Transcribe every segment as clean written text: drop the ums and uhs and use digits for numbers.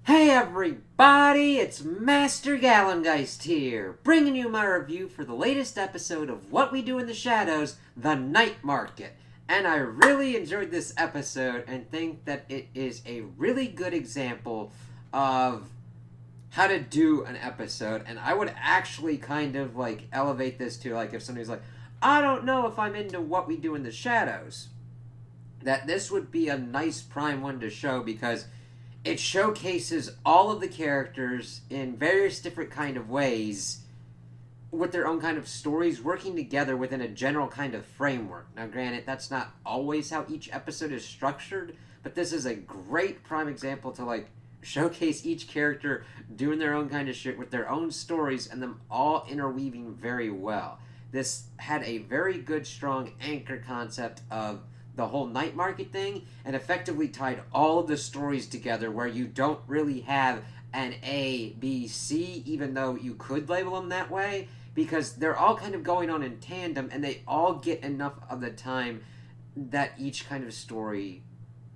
Hey everybody, it's Master Gallengeist here, bringing you my review for the latest episode of What We Do in the Shadows, The Night Market. And I really enjoyed this episode and think that it is a really good example of how to do an episode. And I would actually kind of elevate this to if somebody's like, I don't know if I'm into What We Do in the Shadows, that this would be a nice prime one to show because it showcases all of the characters in various different kind of ways with their own kind of stories working together within a general kind of framework. Now granted, that's not always how each episode is structured, but this is a great prime example to showcase each character doing their own kind of shit with their own stories and them all interweaving very well. This had a very good strong anchor concept of the whole night market thing and effectively tied all of the stories together where you don't really have an A, B, C, even though you could label them that way, because they're all kind of going on in tandem and they all get enough of the time that each kind of story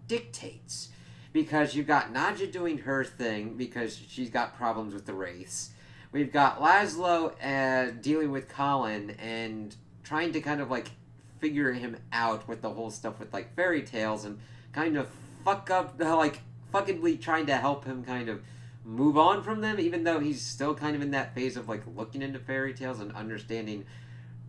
dictates. Because you've got Nadja doing her thing because she's got problems with the Wraiths. We've got Laszlo dealing with Colin and trying to kind of figure him out with the whole stuff with fairy tales and kind of fuckably trying to help him kind of move on from them, even though he's still kind of in that phase of looking into fairy tales and understanding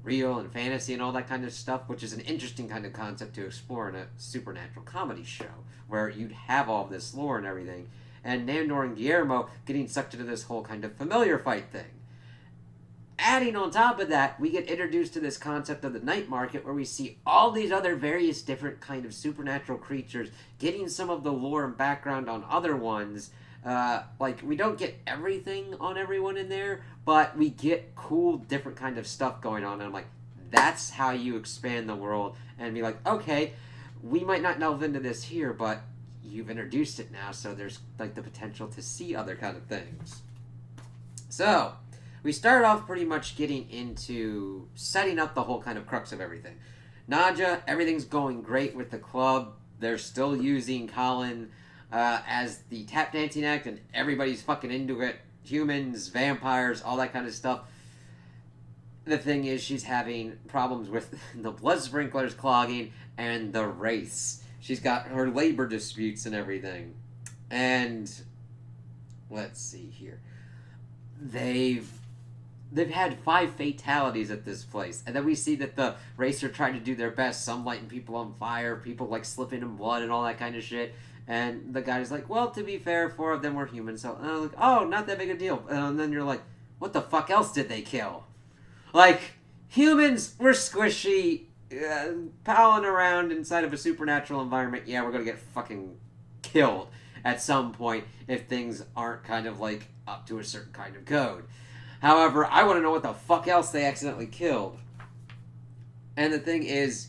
real and fantasy and all that kind of stuff, which is an interesting kind of concept to explore in a supernatural comedy show where you'd have all this lore and everything, and Nandor and Guillermo getting sucked into this whole kind of familiar fight thing. Adding on top of that, we get introduced to this concept of the night market where we see all these other various different kind of supernatural creatures getting some of the lore and background on other ones. We don't get everything on everyone in there, but we get cool different kind of stuff going on. And I'm like, that's how you expand the world and be like, okay, we might not delve into this here, but you've introduced it now, so there's the potential to see other kind of things. So we start off pretty much getting into setting up the whole kind of crux of everything. Nadja, everything's going great with the club. They're still using Colin as the tap dancing act, and everybody's fucking into it. Humans, vampires, all that kind of stuff. The thing is, she's having problems with the blood sprinklers clogging and the Wraiths. She's got her labor disputes and everything. And let's see here. They've had 5 fatalities at this place, and then we see that the Wraiths are trying to do their best, some lighting people on fire, people slipping in blood and all that kind of shit, and the guy's like, well, to be fair, 4 of them were human, so and I'm like, oh, not that big a deal. And then you're like, what the fuck else did they kill? Humans were squishy, palling around inside of a supernatural environment. Yeah, we're gonna get fucking killed at some point if things aren't kind of up to a certain kind of code. However, I want to know what the fuck else they accidentally killed. And the thing is,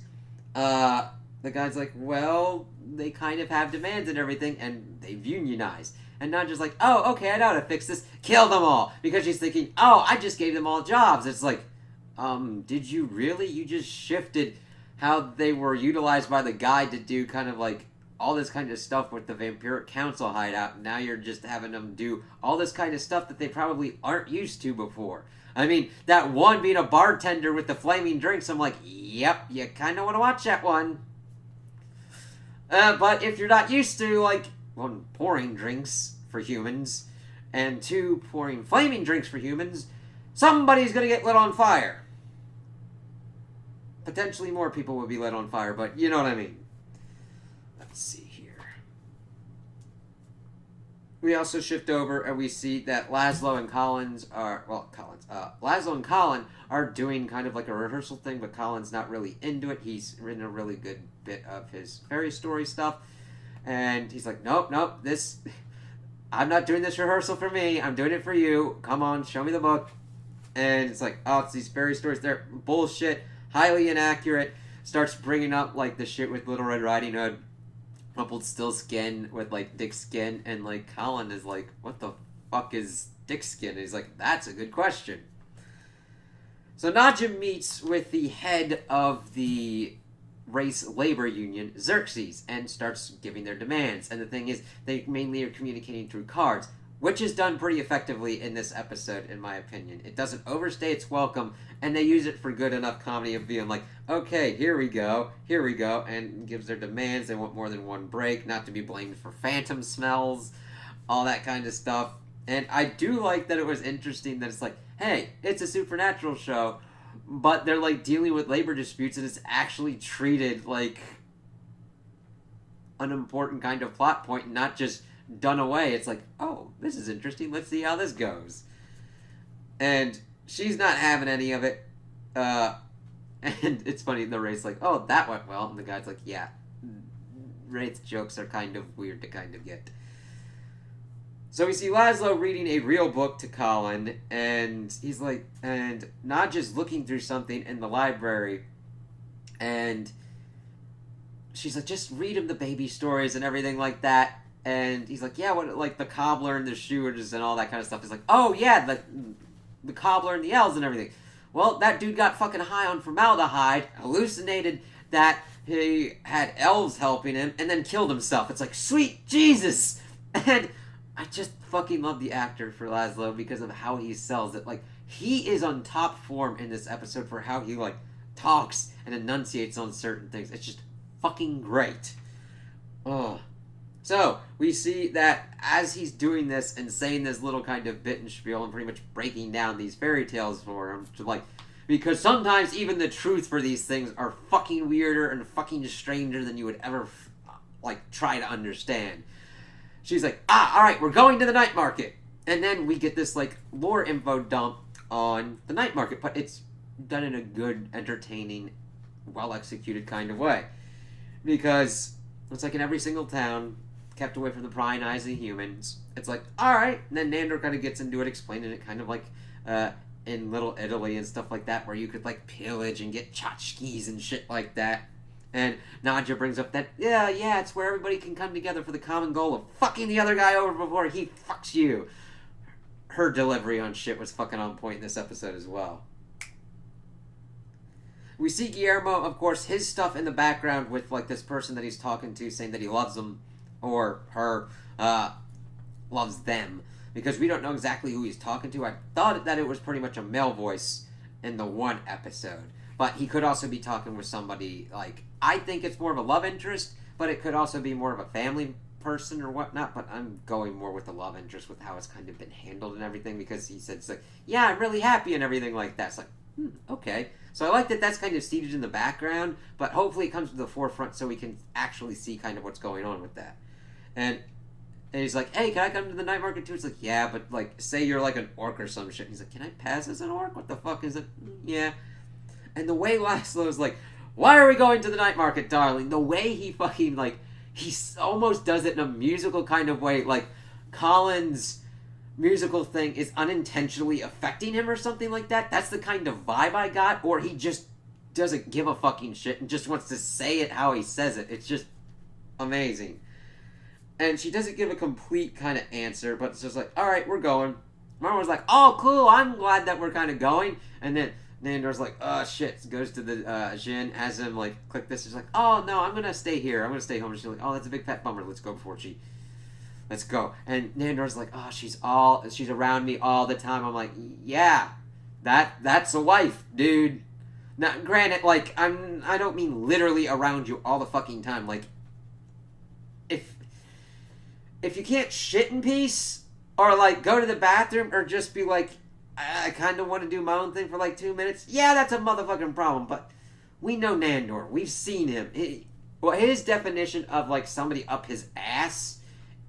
the guy's like, well, they kind of have demands and everything, and they've unionized. And not just oh, okay, I know how to fix this. Kill them all. Because she's thinking, oh, I just gave them all jobs. It's did you really? You just shifted how they were utilized by the guide to do kind of all this kind of stuff with the Vampiric Council hideout. Now you're just having them do all this kind of stuff that they probably aren't used to before. I mean, that one being a bartender with the flaming drinks, I'm like, yep, you kind of want to watch that one. But if you're not used to, 1, pouring drinks for humans, and 2, pouring flaming drinks for humans, somebody's going to get lit on fire. Potentially more people will be lit on fire, but you know what I mean. Let's see here. We also shift over and we see that Laszlo and Colin are doing kind of a rehearsal thing, but Colin's not really into it. He's written a really good bit of his fairy story stuff, and he's like, nope, I'm not doing this rehearsal for me. I'm doing it for you. Come on, show me the book. And it's oh, it's these fairy stories. They're bullshit, highly inaccurate. Starts bringing up the shit with Little Red Riding Hood. Rumpelstiltskin with Dick Skin, and Colin is what the fuck is Dick Skin? And he's that's a good question. So Nadja meets with the head of the race labor union, Xerxes, and starts giving their demands. And the thing is, they mainly are communicating through cards, which is done pretty effectively in this episode, in my opinion. It doesn't overstay its welcome, and they use it for good enough comedy of being like, okay, here we go, and gives their demands. They want more than one break, not to be blamed for phantom smells, all that kind of stuff. And I do like that it was interesting that it's like, hey, it's a supernatural show, but they're like dealing with labor disputes, and it's actually treated like an important kind of plot point, not just done away. It's like, oh, this is interesting, let's see how this goes. And she's not having any of it. And it's funny, the Wraith's like, oh, that went well. And the guy's like, yeah, Wraith jokes are kind of weird to kind of get. So we see Laszlo reading a real book to Colin, and he's like, and Nadja's looking through something in the library, and she's like, just read him the baby stories and everything like that. And he's like, yeah, what, like the cobbler and the shooters and all that kind of stuff. He's like, oh yeah, the cobbler and the elves and everything. Well, that dude got fucking high on formaldehyde, hallucinated that he had elves helping him, and then killed himself. It's like, sweet Jesus! And I just fucking love the actor for Laszlo because of how he sells it. Like, he is on top form in this episode for how he, like, talks and enunciates on certain things. It's just fucking great. Ugh. So, we see that as he's doing this and saying this little kind of bit and spiel and pretty much breaking down these fairy tales for him, to like, because sometimes even the truth for these things are fucking weirder and fucking stranger than you would ever, like, try to understand. She's like, alright, we're going to the night market. And then we get this, like, lore info dump on the night market, but it's done in a good, entertaining, well-executed kind of way. Because it's like in every single town, kept away from the prying eyes of the humans. It's like, alright, and then Nandor kind of gets into it, explaining it kind of like in Little Italy and stuff like that, where you could like pillage and get tchotchkes and shit like that. And Nadja brings up that, yeah, it's where everybody can come together for the common goal of fucking the other guy over before he fucks you. Her delivery on shit was fucking on point in this episode as well. We see Guillermo, of course, his stuff in the background with like this person that he's talking to saying that he loves them, or her, loves them, because we don't know exactly who he's talking to. I thought that it was pretty much a male voice in the one episode, but he could also be talking with somebody, like, I think it's more of a love interest, but it could also be more of a family person or whatnot, but I'm going more with the love interest with how it's kind of been handled and everything, because he said, it's like, yeah, I'm really happy and everything like that. It's like, okay. So I like that that's kind of seated in the background, but hopefully it comes to the forefront so we can actually see kind of what's going on with that. And he's like, hey, can I come to the night market too? It's like, yeah, but like, say you're like an orc or some shit. He's like, can I pass as an orc? What the fuck is it? Yeah. And the way Laszlo's like, why are we going to the night market, darling? The way he fucking, like, he almost does it in a musical kind of way. Like, Colin's musical thing is unintentionally affecting him or something like that. That's the kind of vibe I got. Or he just doesn't give a fucking shit and just wants to say it how he says it. It's just amazing. And she doesn't give a complete kind of answer, but it's just like, alright, we're going. Marwan's like, oh, cool, I'm glad that we're kind of going. And then Nandor's like, oh, shit. Goes to the Jin, has him, like, click this. She's like, oh, no, I'm going to stay here. I'm going to stay home. And she's like, oh, that's a big fat bummer. Let's go before she... Let's go. And Nandor's like, oh, she's around me all the time. I'm like, yeah, that's a wife, dude. Now, granted, like, I don't mean literally around you all the fucking time. Like, if you can't shit in peace, or, like, go to the bathroom, or just be like, I kind of want to do my own thing for, like, 2 minutes, yeah, that's a motherfucking problem, but we know Nandor. We've seen him. His definition of, like, somebody up his ass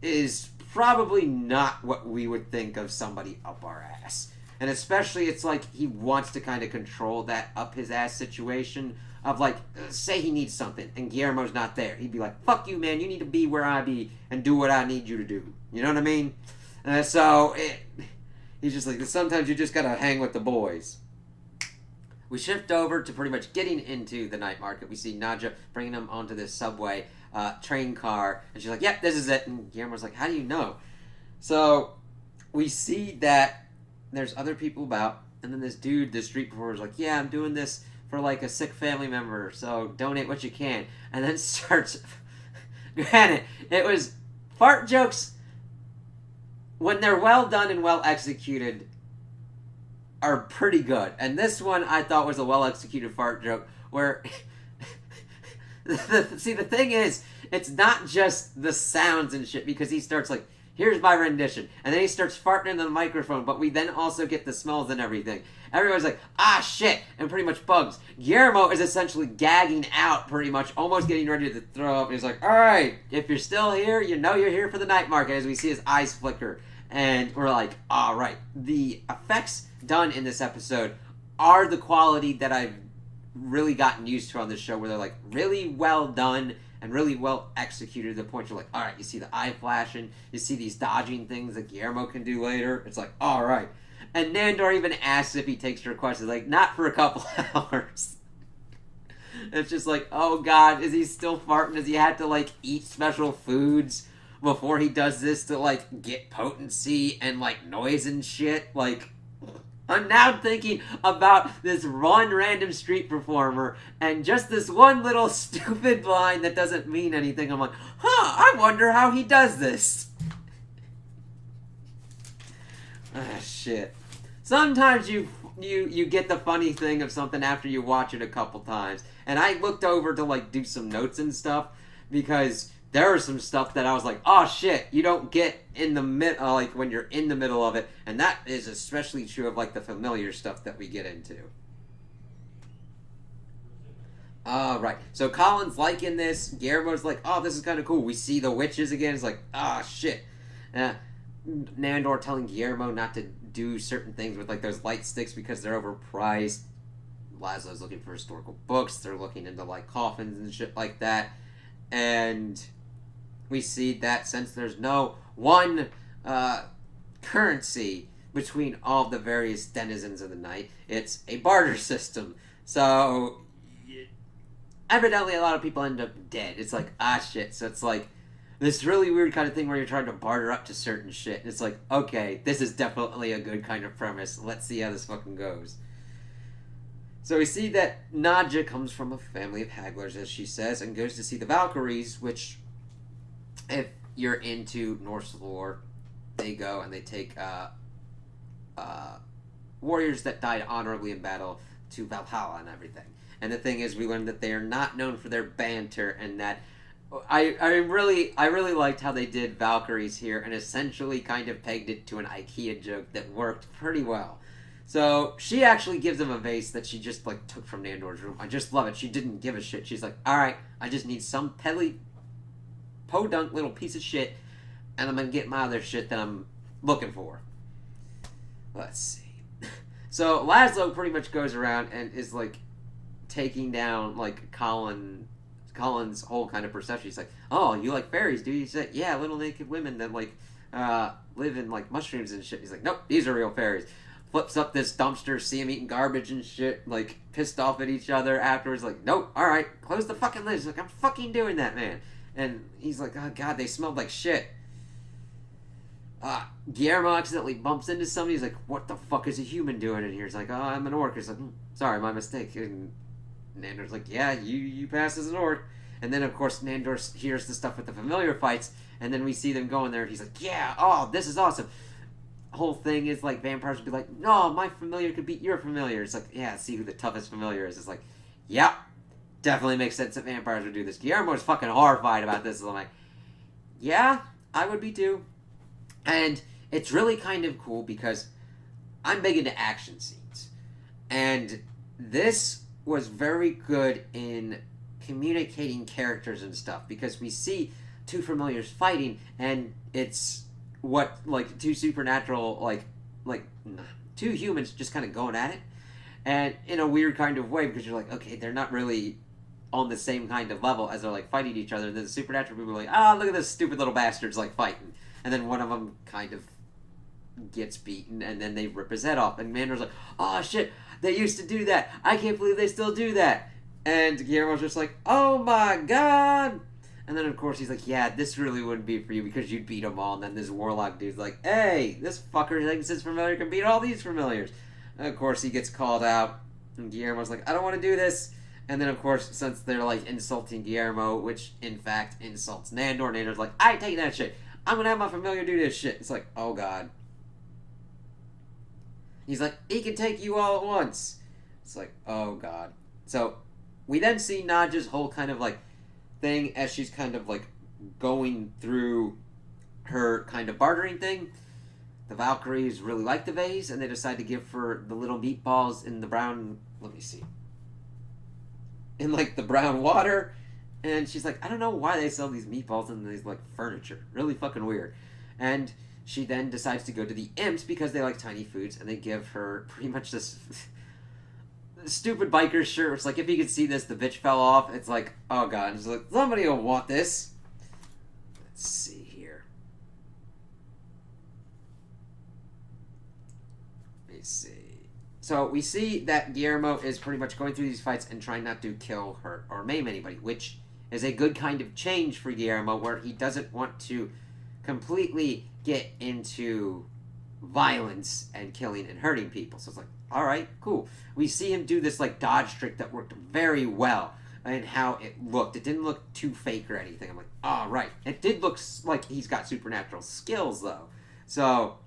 is probably not what we would think of somebody up our ass. And especially, it's like, he wants to kind of control that up his ass situation of, like, say he needs something, and Guillermo's not there. He'd be like, fuck you, man, you need to be where I be, and do what I need you to do. You know what I mean? He's just like, sometimes you just gotta hang with the boys. We shift over to pretty much getting into the night market. We see Nadja bringing him onto this subway train car, and she's like, yep, this is it. And Guillermo's like, how do you know? So we see that there's other people about, and then this dude, the street performer, is like, yeah, I'm doing this for like a sick family member, so donate what you can. And then starts. Granted, it was fart jokes when they're well done and well executed are pretty good. And this one I thought was a well executed fart joke where see, the thing is, it's not just the sounds and shit, because he starts like, here's my rendition, and then he starts farting into the microphone, but we then also get the smells and everything. Everyone's like, ah, shit, and pretty much bugs. Guillermo is essentially gagging out, pretty much, almost getting ready to throw up. He's like, alright, if you're still here, you know you're here for the night market, as we see his eyes flicker. And we're like, alright. The effects done in this episode are the quality that I've really gotten used to on this show, where they're like really well done and really well executed to the point you're like, all right, you see the eye flashing, you see these dodging things that Guillermo can do later. It's like, all right. And Nandor even asks if he takes requests. It's like, not for a couple hours. It's just like, oh god, is he still farting? Does he have to like eat special foods before he does this to like get potency and like noise and shit? Like, I'm now thinking about this one random street performer and just this one little stupid line that doesn't mean anything. I'm like, I wonder how he does this. Shit. Sometimes you get the funny thing of something after you watch it a couple times. And I looked over to like do some notes and stuff, because there was some stuff that I was like, oh shit, you don't get in the like when you're in the middle of it. And that is especially true of like the familiar stuff that we get into. Right. So Colin's liking this. Guillermo's like, oh, this is kind of cool. We see the witches again. It's like, shit. Nandor telling Guillermo not to do certain things with like those light sticks because they're overpriced. Laszlo's looking for historical books. They're looking into like coffins and shit like that. And we see that since there's no one currency between all the various denizens of the night, it's a barter system. So evidently a lot of people end up dead. It's like, shit. So it's like this really weird kind of thing where you're trying to barter up to certain shit. And it's like, okay, this is definitely a good kind of premise. Let's see how this fucking goes. So we see that Nadja comes from a family of hagglers, as she says, and goes to see the Valkyries, which, if you're into Norse lore, they go and they take warriors that died honorably in battle to Valhalla and everything. And the thing is, we learned that they are not known for their banter, and that I really liked how they did Valkyries here, and essentially kind of pegged it to an IKEA joke that worked pretty well. So she actually gives him a vase that she just like took from Nandor's room. I just love it. She didn't give a shit. She's like, alright, I just need some peddly podunk little piece of shit, and I'm gonna get my other shit that I'm looking for. Let's see. So Laszlo pretty much goes around and is like taking down like Colin's whole kind of perception. He's like, oh, you like fairies, do you? He's like, yeah, little naked women that like live in like mushrooms and shit. He's like, nope, these are real fairies. Flips up this dumpster, see him eating garbage and shit, like, pissed off at each other afterwards, like, nope, alright, close the fucking lid. He's like, I'm fucking doing that, man. And he's like, oh god, they smelled like shit. Guillermo accidentally bumps into somebody. He's like, what the fuck is a human doing in here? He's like, oh, I'm an orc. He's like, sorry, my mistake. And Nandor's like, yeah, you pass as an orc. And then, of course, Nandor hears the stuff with the familiar fights, and then we see them going there. He's like, yeah, oh, this is awesome. Whole thing is like vampires would be like, no, my familiar could beat your familiar. It's like, yeah, see who the toughest familiar is. It's like, yeah, definitely makes sense that vampires would do this. Guillermo's fucking horrified about this. So I'm like, yeah, I would be too. And it's really kind of cool because I'm big into action scenes, and this was very good in communicating characters and stuff, because we see two familiars fighting, and it's what, like, two supernatural, like two humans just kind of going at it, and in a weird kind of way, because you're like, okay, they're not really on the same kind of level as they're, like, fighting each other, and then the supernatural people are like, look at this stupid little bastards, like, fighting, and then one of them kind of gets beaten, and then they rip his head off, and Mandor's like, oh, shit, they used to do that, I can't believe they still do that, and Guillermo's just like, oh my god. And then, of course, he's like, yeah, this really wouldn't be for you because you'd beat them all. And then this warlock dude's like, hey, this fucker thinks his familiar can beat all these familiars. And, of course, he gets called out. And Guillermo's like, I don't want to do this. And then, of course, since they're like insulting Guillermo, which in fact insults Nandor, Nandor's like, I ain't taking that shit. I'm gonna have my familiar do this shit. It's like, oh god. He's like, he can take you all at once. It's like, oh god. So we then see Nadja's whole kind of like thing as she's kind of like going through her kind of bartering thing. The Valkyries really like the vase, and they decide to give her the little meatballs in the brown. Let me see. In like the brown water, and she's like, I don't know why they sell these meatballs in these like furniture. Really fucking weird. And she then decides to go to the imps because they like tiny foods, and they give her pretty much this stupid biker shirt. It's like, if you could see this, the bitch fell off. It's like, oh god. And it's like, somebody will want this. Let's see here. Let me see. So we see that Guillermo is pretty much going through these fights and trying not to kill, hurt, or maim anybody, which is a good kind of change for Guillermo, where he doesn't want to completely get into violence and killing and hurting people. So it's like, all right, cool. We see him do this like dodge trick that worked very well, and how it looked. It didn't look too fake or anything. I'm like, all right. It did look like he's got supernatural skills though. So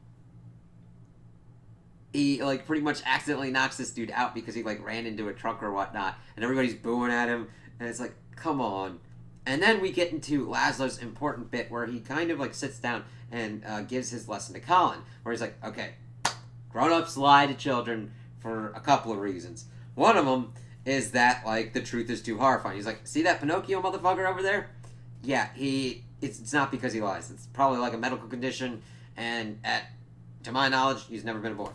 he like pretty much accidentally knocks this dude out because he like ran into a truck or whatnot, and everybody's booing at him, and it's like, come on. And then we get into Laszlo's important bit where he kind of like sits down and gives his lesson to Colin, where he's like, okay, grown-ups lie to children for a couple of reasons. One of them is that like the truth is too horrifying. He's like, see that Pinocchio motherfucker over there? Yeah, it's not because he lies. It's probably like a medical condition, and to my knowledge, he's never been born.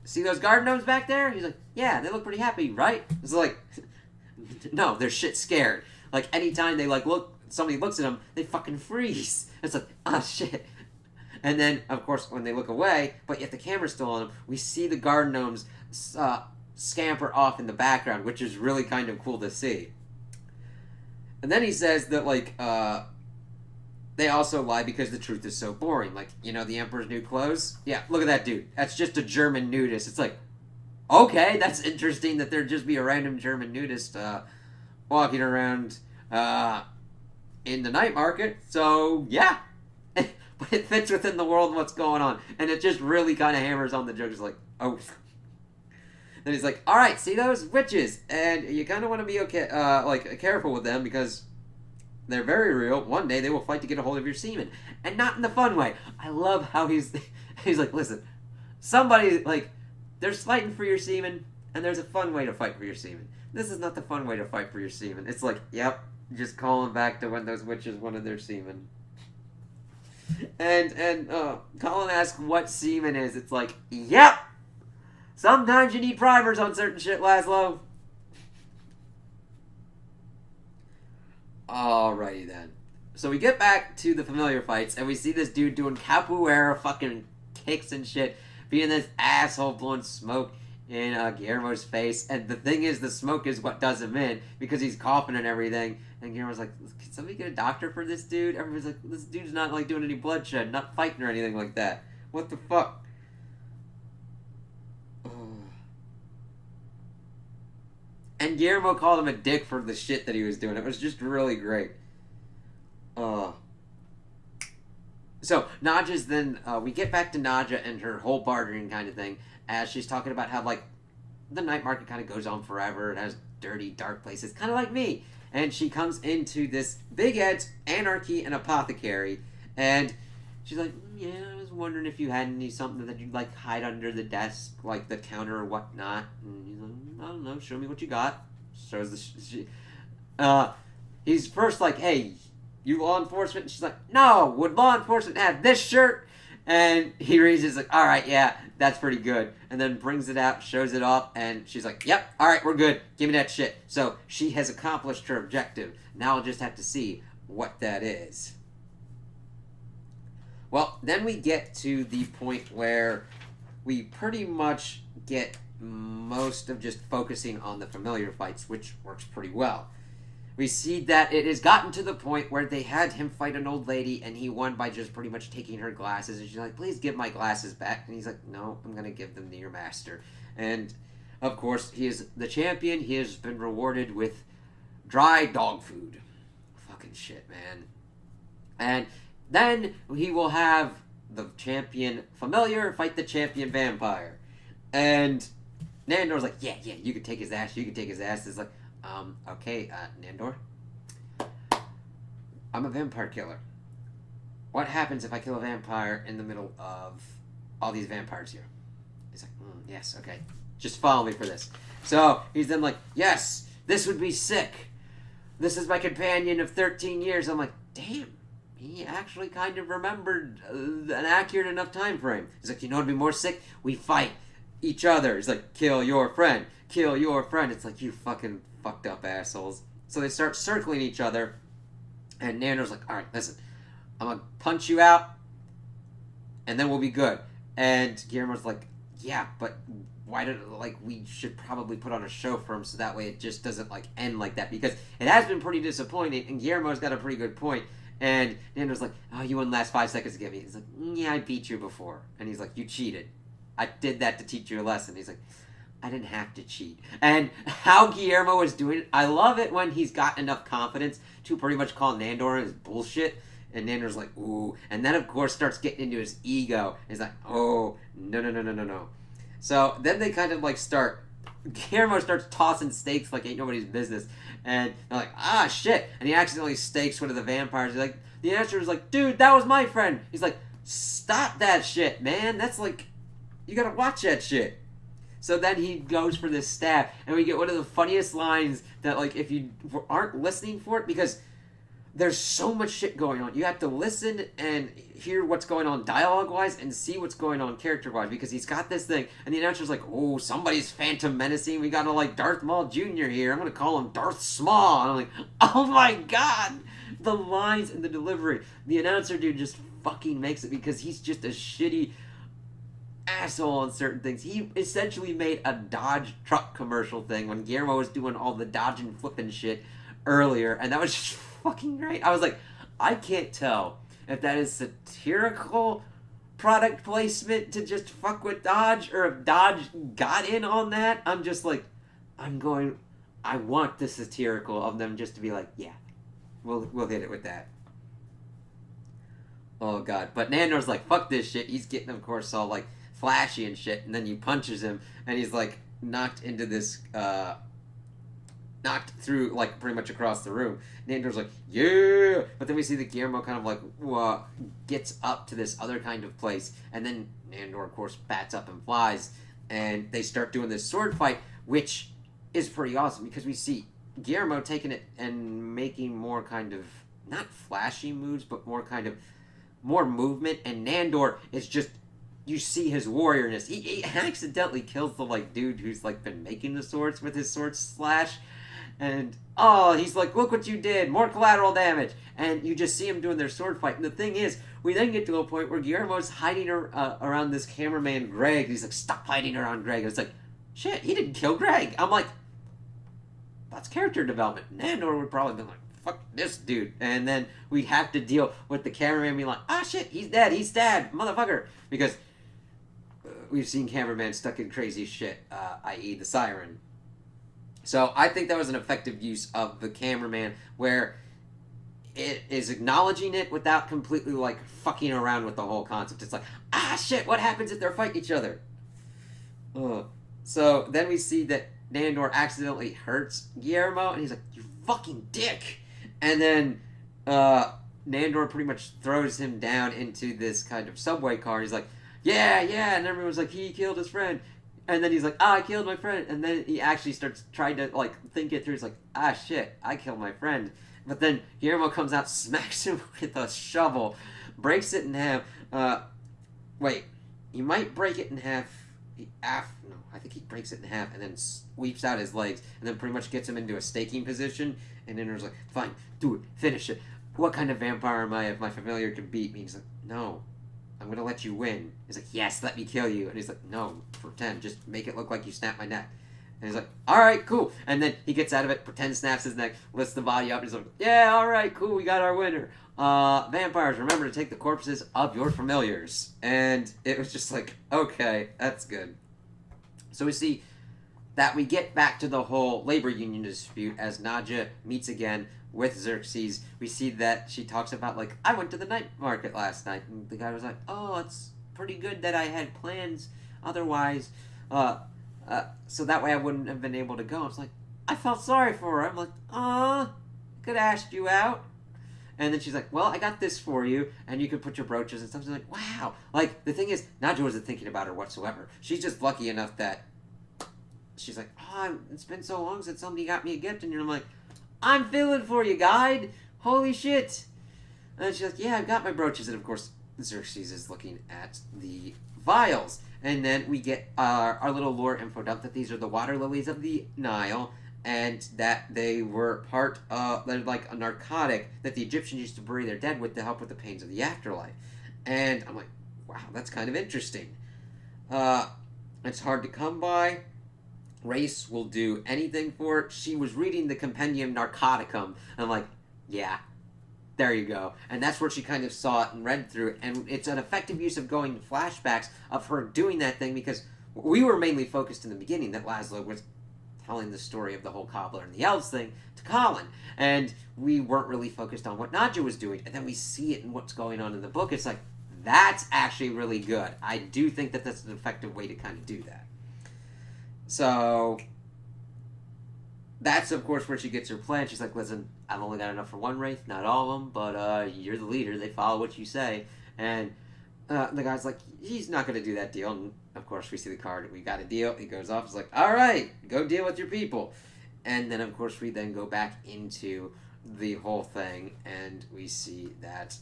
See those garden gnomes back there? He's like, yeah, they look pretty happy, right? It's like, no, they're shit scared. Like, anytime they, like, somebody looks at them, they fucking freeze. It's like, ah, shit. And then, of course, when they look away, but yet the camera's still on them, we see the garden gnomes scamper off in the background, which is really kind of cool to see. And then he says that, like, they also lie because the truth is so boring. Like, you know, the Emperor's new clothes? Yeah, look at that dude. That's just a German nudist. It's like, okay, that's interesting that there'd just be a random German nudist, walking around in the night market. So yeah, but it fits within the world of what's going on, and it just really kind of hammers on the joke. It's like, oh. Then he's like, all right, see those witches, and you kind of want to be careful with them because they're very real. One day they will fight to get a hold of your semen, and not in the fun way. I love how he's like, listen, somebody like, there's fighting for your semen, and there's a fun way to fight for your semen. This is not the fun way to fight for your semen. It's like, yep, just calling back to when those witches wanted their semen. And Colin asks what semen is. It's like, yep! Sometimes you need primers on certain shit, Laszlo. Alrighty then. So we get back to the familiar fights, and we see this dude doing capoeira fucking kicks and shit, being this asshole blowing smoke in Guillermo's face. And the thing is, the smoke is what does him in, because he's coughing and everything. And Guillermo's like, can somebody get a doctor for this dude? Everybody's like, this dude's not like doing any bloodshed, not fighting or anything like that. What the fuck? And Guillermo called him a dick for the shit that he was doing. It was just really great. So, Nadja's then, we get back to Nadja and her whole bartering kind of thing, as she's talking about how, like, the night market kind of goes on forever. It has dirty, dark places, kind of like me. And she comes into this Big Ed's Anarchy and Apothecary, and she's like, yeah, I was wondering if you had something that you'd, like, hide under the desk, like the counter or whatnot. And he's like, I don't know, show me what you got. Shows he's first like, hey, you law enforcement? And she's like, no, would law enforcement have this shirt? And he raises like, all right, yeah, that's pretty good. And then brings it out, shows it off, and she's like, yep, all right, we're good. Give me that shit. So she has accomplished her objective. Now I'll just have to see what that is. Well, then we get to the point where we pretty much get most of just focusing on the familiar fights, which works pretty well. We see that it has gotten to the point where they had him fight an old lady, and he won by just pretty much taking her glasses, and she's like, please give my glasses back. And he's like, no, I'm going to give them to your master. And of course, he is the champion. He has been rewarded with dry dog food. Fucking shit, man. And then he will have the champion familiar fight the champion vampire. And Nandor's like, yeah, you can take his ass, It's like, okay, Nandor, I'm a vampire killer. What happens if I kill a vampire in the middle of all these vampires here? He's like, yes, okay. Just follow me for this. So he's then like, yes, this would be sick. This is my companion of 13 years. I'm like, damn, he actually kind of remembered an accurate enough time frame. He's like, you know what'd be more sick? We fight each other. He's like, kill your friend. Kill your friend. It's like, you fucking fucked up assholes. So they start circling each other. And Nandor's like, all right, listen. I'm going to punch you out. And then we'll be good. And Guillermo's like, yeah, but why did, like, we should probably put on a show for him so that way it just doesn't, like, end like that. Because it has been pretty disappointing. And Guillermo's got a pretty good point. And Nandor's like, oh, you wouldn't last 5 seconds to get me. He's like, yeah, I beat you before. And he's like, you cheated. I did that to teach you a lesson. He's like, I didn't have to cheat. And how Guillermo is doing it, I love it when he's got enough confidence to pretty much call Nandor his bullshit. And Nandor's like, ooh. And then, of course, starts getting into his ego. He's like, oh, no. So then they kind of, like, Guillermo starts tossing stakes like ain't nobody's business. And they're like, ah, shit. And he accidentally stakes one of the vampires. He's like, the answer is like, dude, that was my friend. He's like, stop that shit, man. That's like, you gotta watch that shit. So then he goes for this stab, and we get one of the funniest lines that, like, if you aren't listening for it, because there's so much shit going on. You have to listen and hear what's going on dialogue-wise and see what's going on character-wise, because he's got this thing, and the announcer's like, oh, somebody's phantom menacing. We got to, like, Darth Maul Jr. here. I'm going to call him Darth Small. And I'm like, oh my god! The lines and the delivery. The announcer dude just fucking makes it, because he's just a shitty asshole on certain things. He essentially made a Dodge truck commercial thing when Guillermo was doing all the dodging flipping shit earlier, and that was just fucking great. I was like, I can't tell if that is satirical product placement to just fuck with Dodge, or if Dodge got in on that. I'm just like, I want the satirical of them just to be like, yeah, we'll hit it with that. Oh god. But Nandor's like, fuck this shit. He's getting, of course, all like flashy and shit, and then he punches him, and he's like knocked into this knocked through, like, pretty much across the room. Nandor's like, yeah! But then we see that Guillermo kind of, like, gets up to this other kind of place, and then Nandor, of course, bats up and flies, and they start doing this sword fight, which is pretty awesome, because we see Guillermo taking it and making more kind of, not flashy moves, but more movement, and Nandor is just, you see his warriorness. He accidentally kills the, like, dude who's, like, been making the swords with his sword slash. And, oh, he's like, look what you did. More collateral damage. And you just see him doing their sword fight. And the thing is, we then get to a point where Guillermo's hiding around this cameraman, Greg. He's like, stop hiding around Greg. And it's like, shit, he didn't kill Greg. I'm like, that's character development. Nandor would probably be like, fuck this dude. And then we have to deal with the cameraman being like, ah, shit, he's dead. He's stabbed. Motherfucker. Because we've seen cameraman stuck in crazy shit, i.e. the siren. So I think that was an effective use of the cameraman, where it is acknowledging it without completely, like, fucking around with the whole concept. It's like, ah, shit, what happens if they're fighting each other? So then we see that Nandor accidentally hurts Guillermo, and he's like, you fucking dick! And then Nandor pretty much throws him down into this kind of subway car. He's like, yeah, and everyone's like, he killed his friend. And then he's like, I killed my friend. And then he actually starts trying to, like, think it through. He's like, ah, shit, I killed my friend. But then Guillermo comes out, smacks him with a shovel, breaks it in half. Wait, he might break it in half. No, I think he breaks it in half and then sweeps out his legs and then pretty much gets him into a staking position. And Nandor's like, fine, do it, finish it. What kind of vampire am I if my familiar can beat me? He's like, no. I'm going to let you win. He's like, yes, let me kill you. And he's like, no, pretend. Just make it look like you snapped my neck. And he's like, all right, cool. And then he gets out of it, pretends snaps his neck, lifts the body up. And he's like, yeah, all right, cool. We got our winner. Vampires, remember to take the corpses of your familiars. And it was just like, okay, that's good. So we see that we get back to the whole labor union dispute as Nadja meets again with Xerxes. We see that she talks about, like, I went to the night market last night, and the guy was like, oh, it's pretty good that I had plans otherwise, so that way I wouldn't have been able to go. It's like, I felt sorry for her. I'm like, could have asked you out. And then she's like, well, I got this for you, and you could put your brooches and stuff. So I'm like, wow. Like, the thing is, Nadja wasn't thinking about her whatsoever. She's just lucky enough that she's like, oh, it's been so long since somebody got me a gift. And you're like, I'm feeling for you, guide. Holy shit. And she's like, yeah, I've got my brooches. And, of course, Xerxes is looking at the vials. And then we get our little lore info dump that these are the water lilies of the Nile, and that they were they're like a narcotic that the Egyptians used to bury their dead with to help with the pains of the afterlife. And I'm like, wow, that's kind of interesting. It's hard to come by. Race will do anything for it. She was reading the Compendium Narcoticum, and I'm like, yeah, there you go. And that's where she kind of saw it and read through it. And it's an effective use of going to flashbacks of her doing that thing, because we were mainly focused in the beginning that Laszlo was telling the story of the whole cobbler and the elves thing to Colin, and we weren't really focused on what Nadja was doing. And then we see it in what's going on in the book. It's like, that's actually really good. I do think that that's an effective way to kind of do that. So that's, of course, where she gets her plan. She's like, listen, I've only got enough for one wraith, not all of them, but you're the leader. They follow what you say. And the guy's like, he's not going to do that deal. And, of course, we see the card. We got a deal. He goes off. He's like, all right, go deal with your people. And then, of course, we then go back into the whole thing, and we see that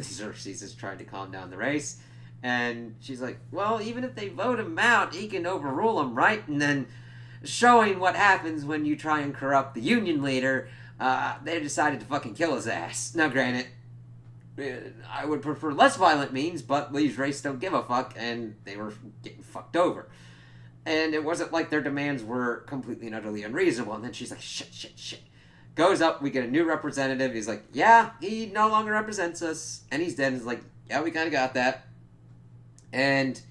Xerxes is trying to calm down the race. And she's like, well, even if they vote him out, he can overrule him, right? And then showing what happens when you try and corrupt the union leader, they decided to fucking kill his ass. Now, granted, I would prefer less violent means, but these race don't give a fuck, and they were getting fucked over. And it wasn't like their demands were completely and utterly unreasonable. And then she's like, shit. Goes up, we get a new representative. He's like, yeah, he no longer represents us. And he's dead. And he's like, yeah, we kind of got that. And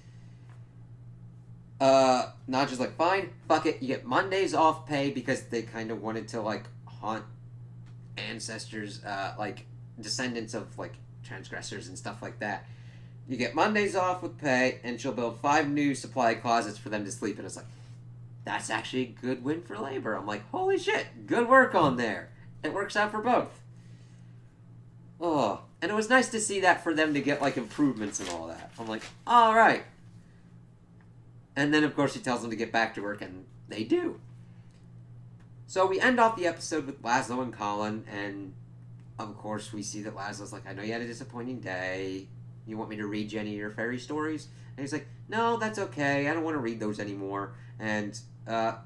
Nadja's like, fine, fuck it. You get Mondays off pay, because they kind of wanted to, like, haunt ancestors, like, descendants of, like, transgressors and stuff like that. You get Mondays off with pay, and she'll build 5 new supply closets for them to sleep in. It's like, that's actually a good win for labor. I'm like, holy shit, good work on there. It works out for both. Oh, and it was nice to see that for them to get, like, improvements and all that. I'm like, all right. And then, of course, he tells them to get back to work, and they do. So we end off the episode with Laszlo and Colin, and, of course, we see that Laszlo's like, I know you had a disappointing day. You want me to read you any of your fairy stories? And he's like, no, that's okay. I don't want to read those anymore. And, let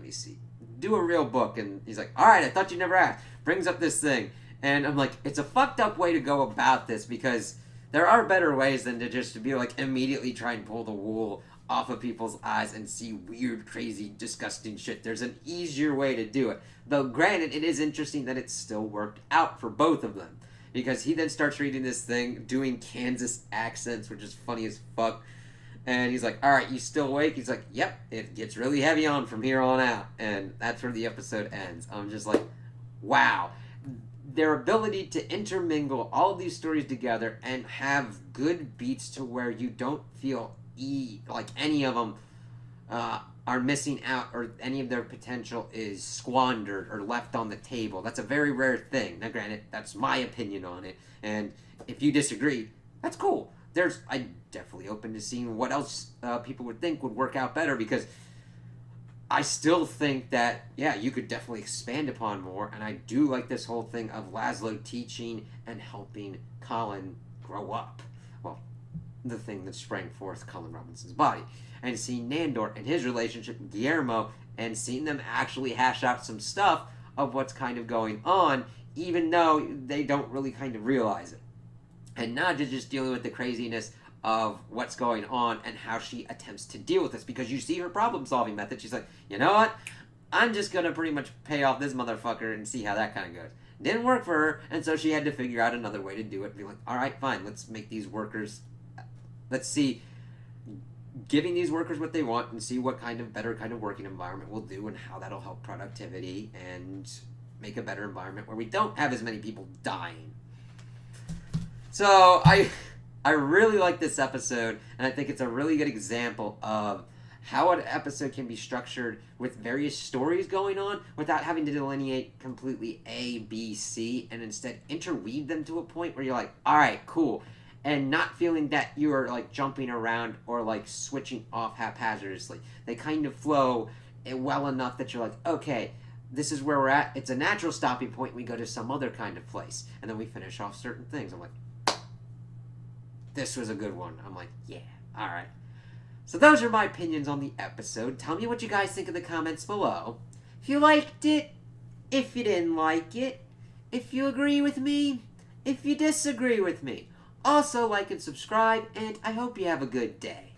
me see. Do a real book. And he's like, all right, I thought you never asked. Brings up this thing. And I'm like, it's a fucked up way to go about this, because there are better ways than to just be like immediately try and pull the wool off of people's eyes and see weird, crazy, disgusting shit. There's an easier way to do it. Though, granted, it is interesting that it still worked out for both of them. Because he then starts reading this thing, doing Kansas accents, which is funny as fuck. And he's like, all right, you still awake? He's like, yep, it gets really heavy on from here on out. And that's where the episode ends. I'm just like, wow. Their ability to intermingle all these stories together and have good beats to where you don't feel like any of them are missing out, or any of their potential is squandered or left on the table. That's a very rare thing. Now, granted, that's my opinion on it, and if you disagree, that's cool. I'm definitely open to seeing what else people would think would work out better, because I still think that, yeah, you could definitely expand upon more, and I do like this whole thing of Laszlo teaching and helping Colin grow up. Well, the thing that sprang forth Colin Robinson's body. And seeing Nandor and his relationship with Guillermo, and seeing them actually hash out some stuff of what's kind of going on, even though they don't really kind of realize it. And Nadja just dealing with the craziness of what's going on and how she attempts to deal with this, because you see her problem-solving method. She's like, you know what? I'm just going to pretty much pay off this motherfucker and see how that kind of goes. Didn't work for her, and so she had to figure out another way to do it. Be like, all right, fine, let's make these workers... Let's see... giving these workers what they want and see what kind of better kind of working environment we'll do and how that'll help productivity and make a better environment where we don't have as many people dying. So I really like this episode, and I think it's a really good example of how an episode can be structured with various stories going on without having to delineate completely A, B, C, and instead interweave them to a point where you're like, all right, cool, and not feeling that you are like jumping around or like switching off haphazardly. They kind of flow well enough that you're like, okay, this is where we're at. It's a natural stopping point. We go to some other kind of place, and then we finish off certain things. I'm like, this was a good one. I'm like, yeah, all right. So those are my opinions on the episode. Tell me what you guys think in the comments below. If you liked it, if you didn't like it, if you agree with me, if you disagree with me. Also, like and subscribe, and I hope you have a good day.